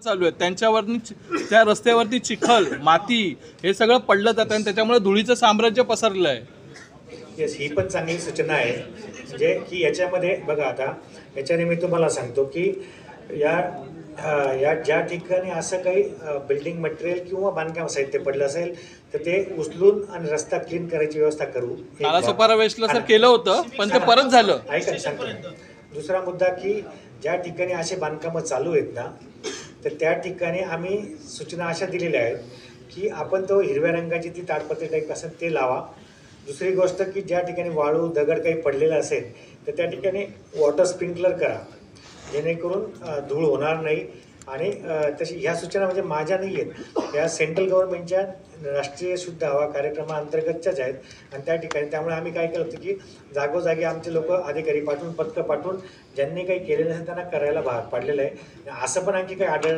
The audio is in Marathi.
चालू आहेत त्यांच्यावरती त्या रस्त्यावरती चिखल माती हे सगळं पडलं जातं आणि त्याच्यामुळे धुळीचं साम्राज्य पसरलं आहे. येस, ही पण चांगली सूचना आहे. म्हणजे की याच्यामध्ये बघा, आता याच्याने मी तुम्हाला सांगतो की या ज्या ठिकाणी असं काही बिल्डिंग मटेरियल किंवा बांधकाम साहित्य पडलं असेल तर ते उचलून आणि रस्ता क्लीन करायची व्यवस्था करू. नालासोपारा वेस्टला सर केलं होतं पण ते परत झालं. ऐका सांगतो. दुसरा मुद्दा की ज्या ठिकाणी असे बांधकामं चालू आहेत ना तर त्या ठिकाणी आम्ही सूचना अशा दिलेल्या आहेत की आपण तो हिरव्या रंगाची ती ताडपत्री टाईप असेल ते लावा. दुसरी गोष्ट की ज्या ठिकाणी वाळू दगड काही पडलेला असेल तर त्या ठिकाणी वॉटर स्प्रिंकलर करा जेणेकरून धूळ होणार नाही. आणि तशी ह्या सूचना म्हणजे माझ्या नाही आहेत, या सेंट्रल गव्हर्नमेंटच्या राष्ट्रीय शुद्ध हवा कार्यक्रमाअंतर्गतच्याच आहेत. आणि त्या ठिकाणी त्यामुळे आम्ही काय केलं होतं की जागोजागी आमचे लोक अधिकारी पाठवून पथकं पाठवून ज्यांनी काही केलेलं असेल त्यांना करायला भाग पाडलेलं आहे. असं पण आणखी काही आढळलं